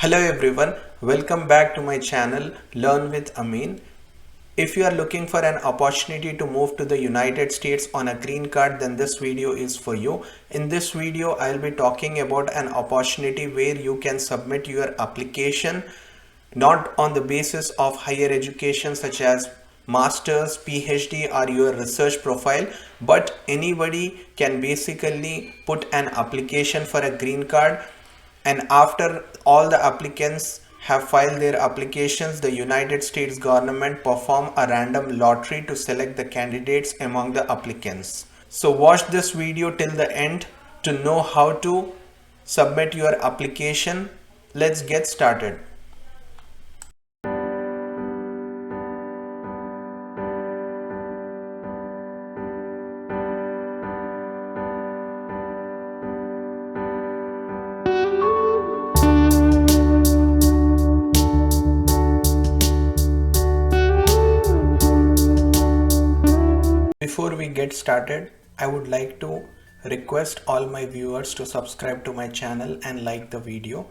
Hello everyone, welcome back to my channel Learn with Amine. If you are looking for an opportunity to move to the United States on a green card, then this video is for you. In this video, I'll be talking about an opportunity where you can submit your application not on the basis of higher education such as master's, PhD or your research profile, but anybody can basically put an application for a green card, and after all the applicants have filed their applications, the United States government perform a random lottery to select the candidates among the applicants. So watch this video till the end to know how to submit your application. Let's get started. Before we get started, I would like to request all my viewers to subscribe to my channel and like the video.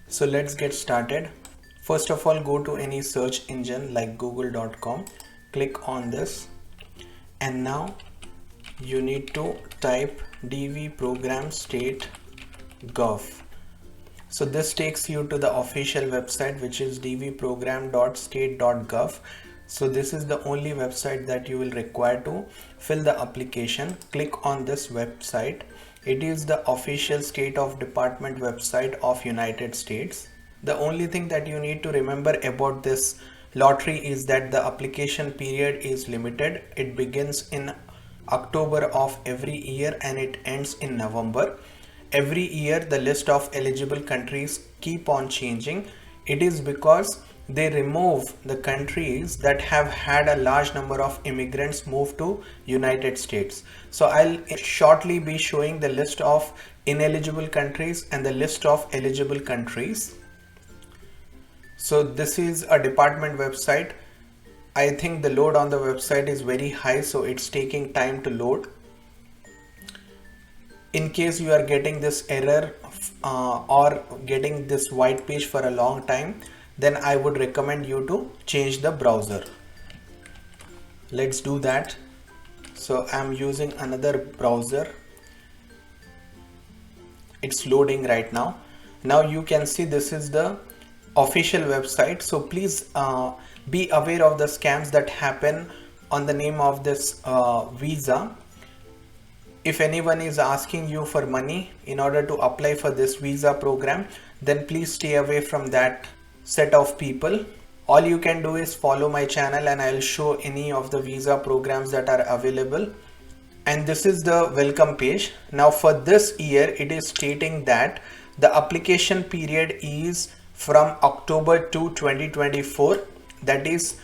So let's get started. First of all, go to any search engine like google.com, click on this, and now you need to type DV program state gov. So this takes you to the official website, which is dvprogram.state.gov. So this is the only website that you will require to fill the application. Click on this website. It is the official state of department website of United States. The only thing that you need to remember about this lottery is that the application period is limited. It begins in October of every year and it ends in November. Every year the list of eligible countries keep on changing. It is because they remove the countries that have had a large number of immigrants move to United States. So I'll shortly be showing the list of ineligible countries and the list of eligible countries. So this is a department website. I think the load on the website is very high, so it's taking time to load. In case you are getting this error or getting this white page for a long time, then I would recommend you to change the browser. Let's do that. So I'm using another browser. It's loading right now. Now you can see this is the official website. So please be aware of the scams that happen on the name of this visa. If anyone is asking you for money in order to apply for this visa program, then please stay away from that set of people. All you can do is follow my channel and I'll show any of the visa programs that are available. And this is the welcome page. Now for this year, it is stating that the application period is from October to 2024. That is,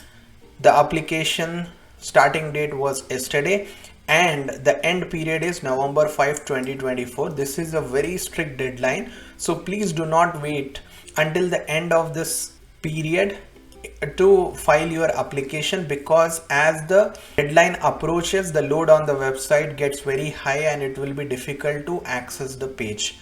the application starting date was yesterday and the end period is November 5, 2024. This is a very strict deadline. So please do not wait until the end of this period to file your application, because as the deadline approaches, the load on the website gets very high and it will be difficult to access the page.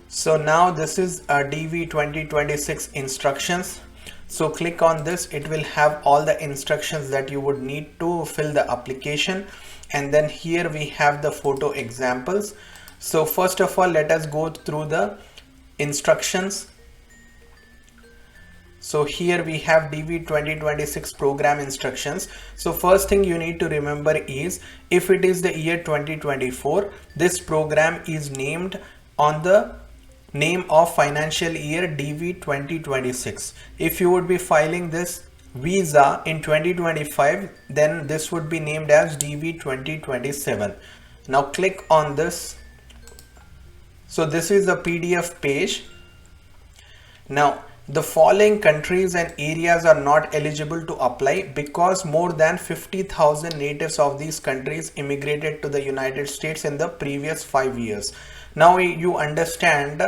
So now this is a DV 2026 instructions. So click on this. It will have all the instructions that you would need to fill the application. And then here we have the photo examples. So first of all, let us go through the instructions. So here we have DV 2026 program instructions. So first thing you need to remember is, if it is the year 2024, this program is named on the name of financial year DV 2026. If you would be filing this visa in 2025, then this would be named as DV 2027. Now click on this. So this is the PDF page. Now the following countries and areas are not eligible to apply because more than 50,000 natives of these countries immigrated to the United States in the previous 5 years. Now you understand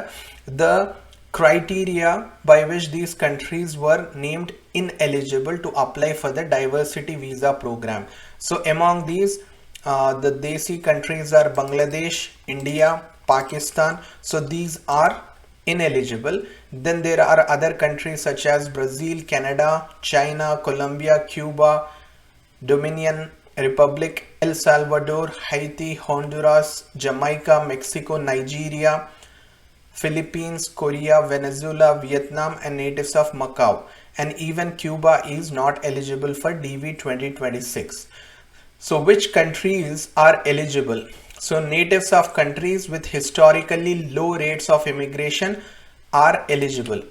the criteria by which these countries were named ineligible to apply for the diversity visa program. So among these, the Desi countries are Bangladesh, India, Pakistan. So these are ineligible. Then there are other countries such as Brazil, Canada, China, Colombia, Cuba, Dominican Republic, El Salvador, Haiti, Honduras, Jamaica, Mexico, Nigeria, Philippines, Korea, Venezuela, Vietnam, and natives of Macau. And even Cuba is not eligible for DV 2026. So which countries are eligible? So natives of countries with historically low rates of immigration are eligible.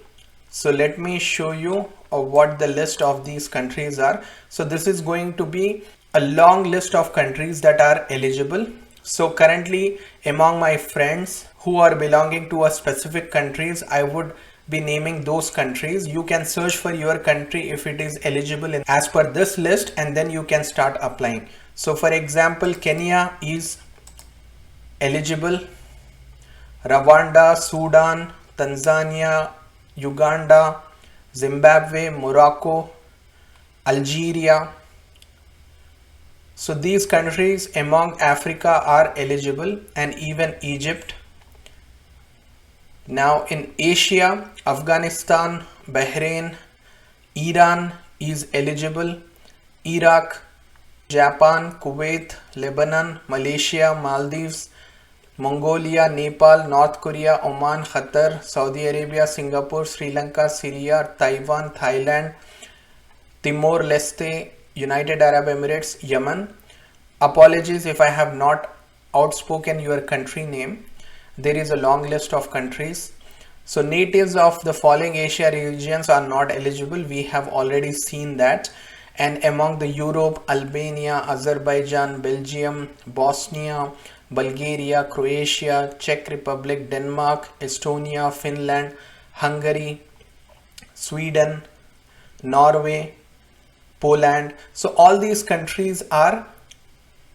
So let me show you what the list of these countries are. So this is going to be a long list of countries that are eligible. So currently among my friends who are belonging to a specific countries, I would be naming those countries. You can search for your country if it is eligible as per this list, and then you can start applying. So for example, Kenya is eligible, Rwanda, Sudan, Tanzania, Uganda, Zimbabwe, Morocco, Algeria. So these countries among Africa are eligible, and even Egypt. Now in Asia, Afghanistan, Bahrain, Iran is eligible, Iraq, Japan, Kuwait, Lebanon, Malaysia, Maldives, Mongolia, Nepal, North Korea, Oman, Qatar, Saudi Arabia, Singapore, Sri Lanka, Syria, Taiwan, Thailand, Timor-Leste, United Arab Emirates, Yemen. Apologies if I have not outspoken your country name. There is a long list of countries. So natives of the following Asia regions are not eligible. We have already seen that. And among the Europe, Albania, Azerbaijan, Belgium, Bosnia, Bulgaria, Croatia, Czech Republic, Denmark, Estonia, Finland, Hungary, Sweden, Norway, Poland. So all these countries are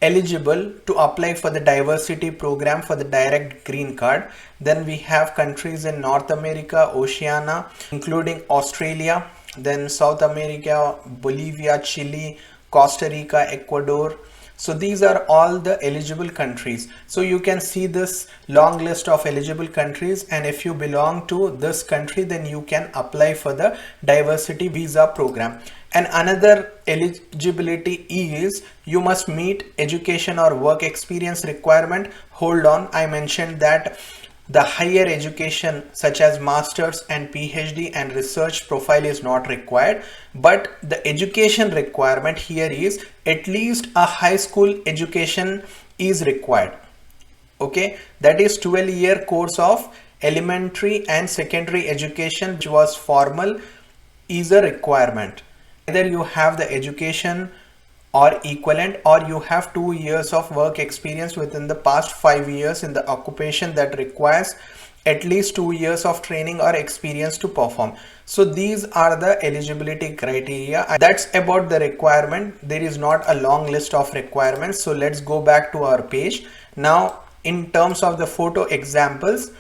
eligible to apply for the diversity program for the direct green card. Then we have countries in North America, Oceania, including Australia, then South America, Bolivia, Chile, Costa Rica, Ecuador. So these are all the eligible countries. So you can see this long list of eligible countries, and if you belong to this country, then you can apply for the diversity visa program. And another eligibility is you must meet education or work experience requirement. Hold on, I mentioned that the higher education such as masters and PhD and research profile is not required, but the education requirement here is at least a high school education is required. Okay, that is 12-year course of elementary and secondary education which was formal is a requirement. Either you have the education or equivalent, or you have 2 years of work experience within the past 5 years in the occupation that requires at least 2 years of training or experience to perform. So these are the eligibility criteria. That's about the requirement. There is not a long list of requirements. So let's go back to our page. Now in terms of the photo examples,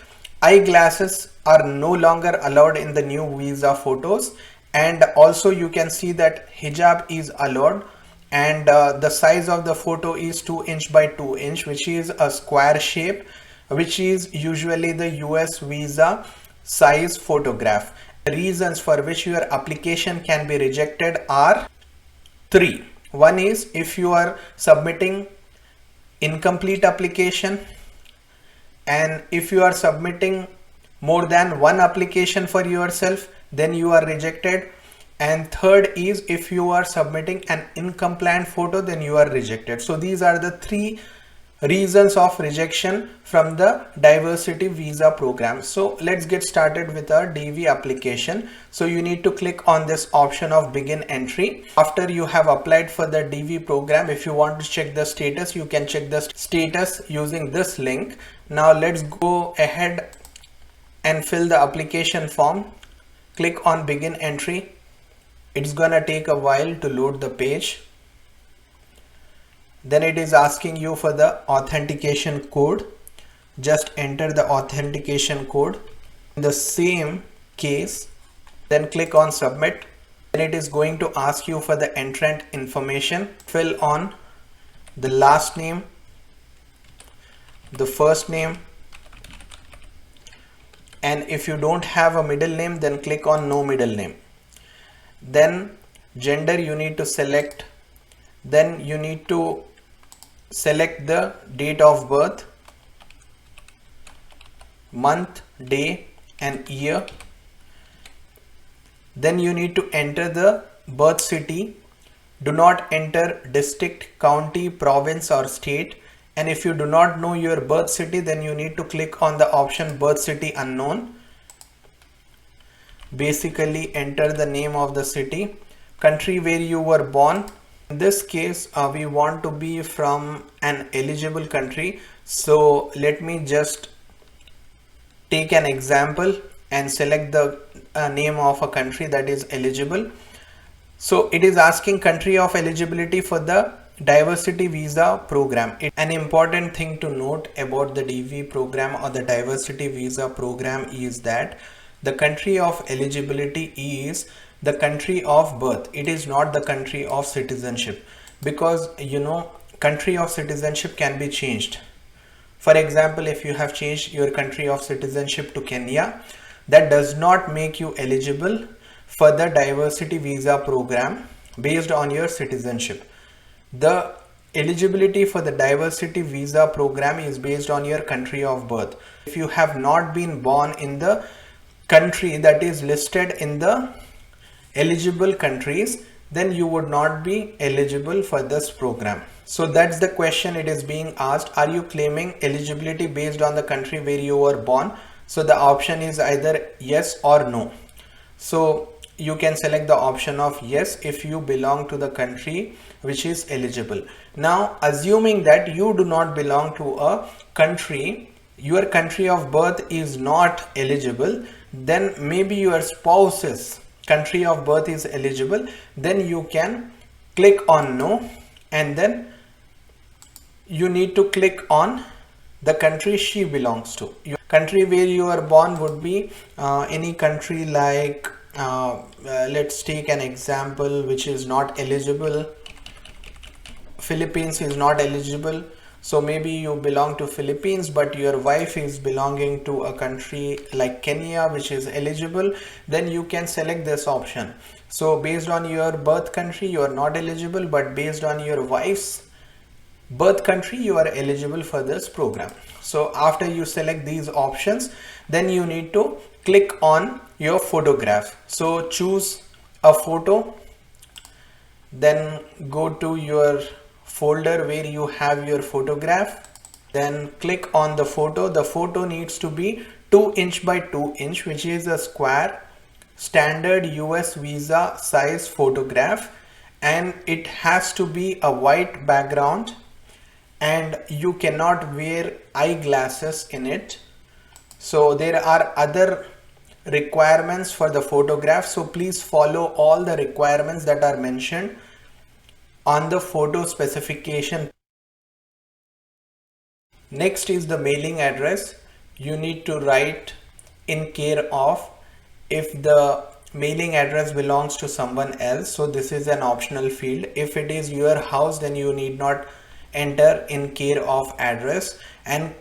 eyeglasses are no longer allowed in the new visa photos, and also you can see that hijab is allowed, and the size of the photo is 2 inch by 2 inch, which is a square shape, which is usually the US visa size photograph. The reasons for which your application can be rejected are 3. One is if you are submitting incomplete application, and if you are submitting more than one application for yourself, then you are rejected. And third is if you are submitting an incomplete photo, then you are rejected. So these are the 3 reasons of rejection from the diversity visa program. So let's get started with our DV application. So you need to click on this option of begin entry. After you have applied for the DV program, if you want to check the status, you can check the status using this link. Now let's go ahead and fill the application form. Click on begin entry. It's gonna take a while to load the page. Then it is asking you for the authentication code. Just enter the authentication code. In the same case, then click on submit. Then it is going to ask you for the entrant information. Fill on the last name, the first name, and if you don't have a middle name, then click on no middle name. Then gender you need to select, then you need to select the date of birth, month, day and year. Then you need to enter the birth city. Do not enter district, county, province or state. And if you do not know your birth city, then you need to click on the option birth city unknown. Basically enter the name of the city, country where you were born. In this case, we want to be from an eligible country. So let me just take an example and select the name of a country that is eligible. So it is asking country of eligibility for the diversity visa program. An important thing to note about the DV program or the diversity visa program is that the country of eligibility is the country of birth. It is not the country of citizenship, because country of citizenship can be changed. For example, if you have changed your country of citizenship to Kenya, that does not make you eligible for the diversity visa program based on your citizenship. The eligibility for the diversity visa program is based on your country of birth. If you have not been born in the country that is listed in the eligible countries, then you would not be eligible for this program. So that's the question it is being asked. Are you claiming eligibility based on the country where you were born? So the option is either yes or no. So you can select the option of yes if you belong to the country which is eligible. Now, assuming that you do not belong to a country, your country of birth is not eligible, then maybe your spouse's country of birth is eligible, then you can click on no, and then you need to click on the country she belongs to. Your country where you are born would be any country like let's take an example which is not eligible. Philippines is not eligible, so maybe you belong to Philippines but your wife is belonging to a country like Kenya which is eligible, then you can select this option. So based on your birth country you are not eligible, but based on your wife's birth country you are eligible for this program. So after you select these options, then you need to click on your photograph. So choose a photo, then go to your folder where you have your photograph, then click on the photo. The photo needs to be 2 inch by 2 inch, which is a square standard US visa size photograph, and it has to be a white background and you cannot wear eyeglasses in it. So there are other requirements for the photograph, so please follow all the requirements that are mentioned on the photo specification. Next is the mailing address. You need to write in care of if the mailing address belongs to someone else. So this is an optional field. If it is your house, then you need not enter in care of address, and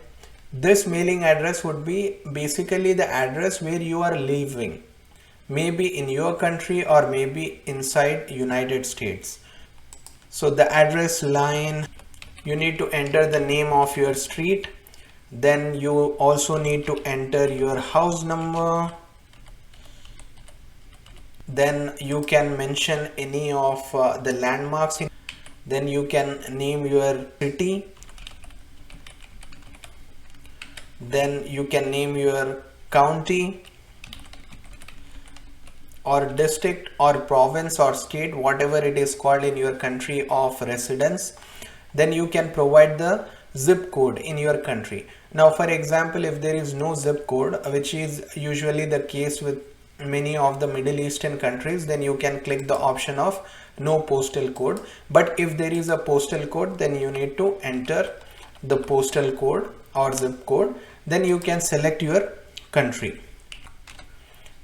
this mailing address would be basically the address where you are living, maybe in your country or maybe inside United States. So the address line, you need to enter the name of your street, then you also need to enter your house number, then you can mention any of the landmarks, then you can name your city, then you can name your county or district or province or state, whatever it is called in your country of residence. Then you can provide the zip code in your country. Now for example, if there is no zip code, which is usually the case with many of the Middle Eastern countries, then you can click the option of no postal code. But if there is a postal code, then you need to enter the postal code or zip code. Then you can select your country,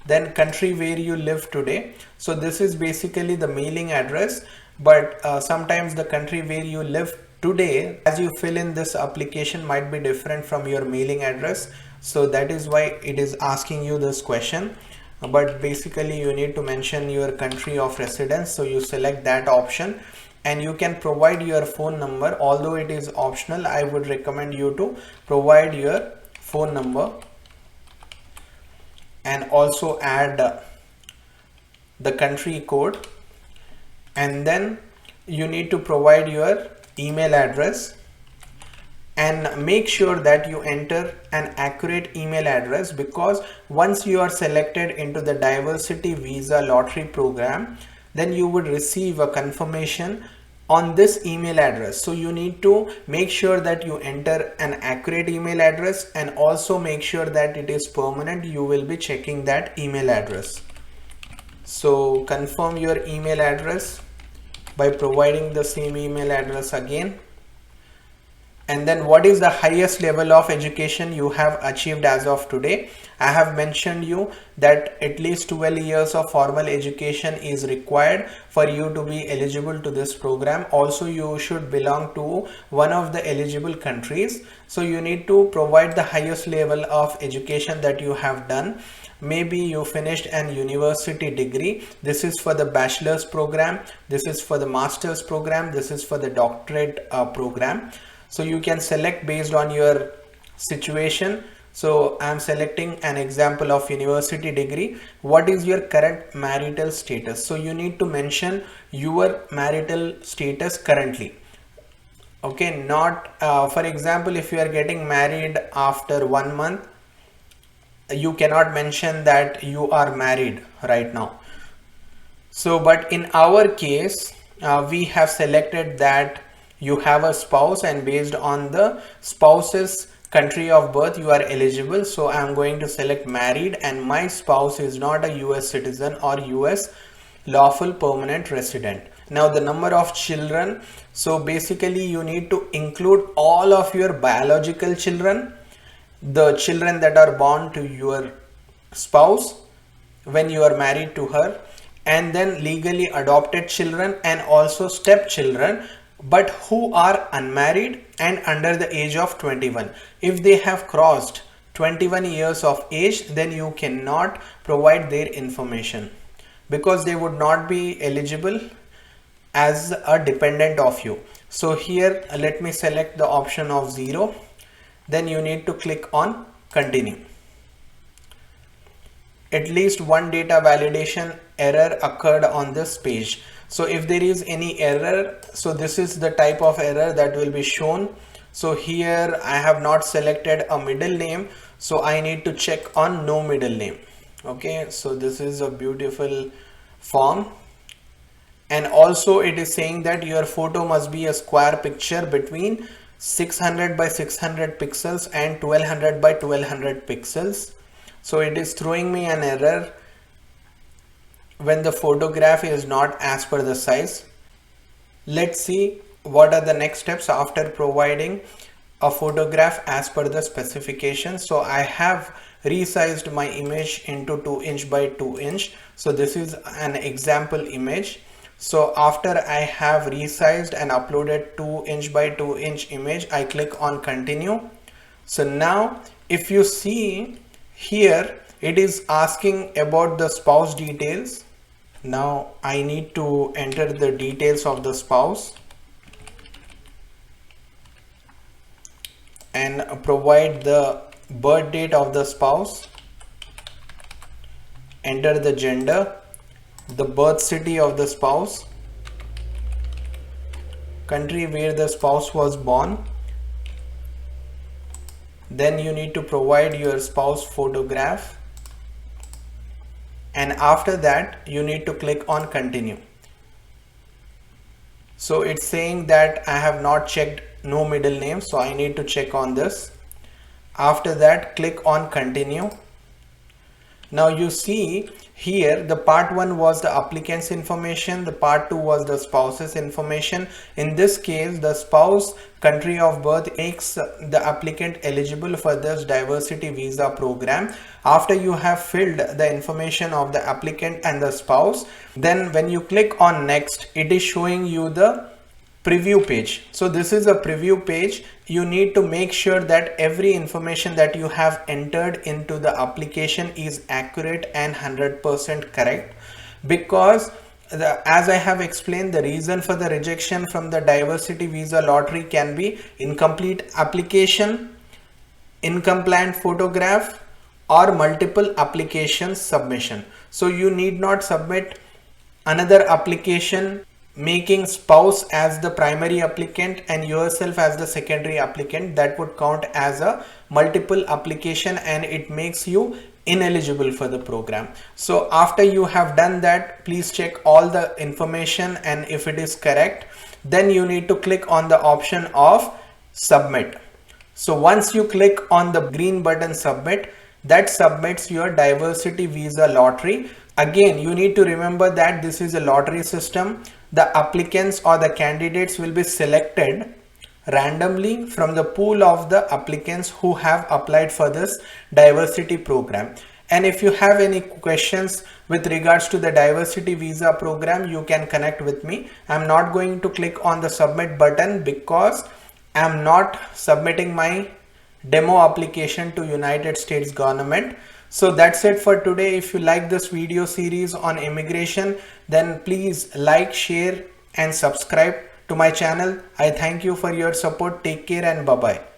then country where you live today. So this is basically the mailing address, but sometimes the country where you live today, as you fill in this application, might be different from your mailing address. So that is why it is asking you this question. But basically you need to mention your country of residence, so you select that option, and you can provide your phone number. Although it is optional, I would recommend you to provide your phone number, and also add the country code, and then you need to provide your email address, and make sure that you enter an accurate email address, because once you are selected into the diversity visa lottery program, then you would receive a confirmation on this email address. So you need to make sure that you enter an accurate email address, and also make sure that it is permanent. You will be checking that email address. So confirm your email address by providing the same email address again. And then what is the highest level of education you have achieved as of today? I have mentioned you that at least 12 years of formal education is required for you to be eligible to this program. Also, you should belong to one of the eligible countries. So you need to provide the highest level of education that you have done. Maybe you finished an university degree. This is for the bachelor's program. This is for the master's program. This is for the doctorate program. So you can select based on your situation. So I'm selecting an example of university degree. What is your current marital status? So you need to mention your marital status currently. Okay, not for example, if you are getting married after 1 month, you cannot mention that you are married right now. So but in our case, we have selected that you have a spouse, and based on the spouse's country of birth you are eligible. So I'm going to select married, and my spouse is not a US citizen or US lawful permanent resident. Now the number of children, so basically you need to include all of your biological children, the children that are born to your spouse when you are married to her, and then legally adopted children, and also stepchildren, but who are unmarried and under the age of 21. If they have crossed 21 years of age, then you cannot provide their information, because they would not be eligible as a dependent of you. So here let me select the option of 0. Then you need to click on continue. At least one data validation error occurred on this page. So if there is any error, so this is the type of error that will be shown. So here I have not selected a middle name, so I need to check on no middle name. Okay, so this is a beautiful form. And also it is saying that your photo must be a square picture between 600 by 600 pixels and 1200 by 1200 pixels. So it is throwing me an error when the photograph is not as per the size. Let's see what are the next steps after providing a photograph as per the specifications. So I have resized my image into 2 inch by 2 inch. So this is an example image. So after I have resized and uploaded 2 inch by 2 inch image, I click on continue. So now if you see here, it is asking about the spouse details. Now I need to enter the details of the spouse and provide the birth date of the spouse, enter the gender, the birth city of the spouse, country where the spouse was born. Then you need to provide your spouse photograph, and after that you need to click on continue. So it's saying that I have not checked no middle name, so I need to check on this. After that, click on continue. Now you see here the part 1 was the applicant's information, the part 2 was the spouse's information. In this case, the spouse country of birth makes the applicant eligible for this diversity visa program. After you have filled the information of the applicant and the spouse, then when you click on next, it is showing you the preview page. So this is a preview page. You need to make sure that every information that you have entered into the application is accurate and 100% correct, because as I have explained, the reason for the rejection from the diversity visa lottery can be incomplete application, incomplete photograph, or multiple applications submission. So you need not submit another application making spouse as the primary applicant and yourself as the secondary applicant. That would count as a multiple application and it makes you ineligible for the program. So after you have done that, please check all the information, and if it is correct, then you need to click on the option of submit. So once you click on the green button submit, that submits your diversity visa lottery. Again, you need to remember that this is a lottery system. The applicants or the candidates will be selected randomly from the pool of the applicants who have applied for this diversity program. And if you have any questions with regards to the diversity visa program, you can connect with me. I'm not going to click on the submit button because I'm not submitting my demo application to United States government. So that's it for today. If you like this video series on immigration, then please like, share and subscribe to my channel. I thank you for your support. Take care and bye bye.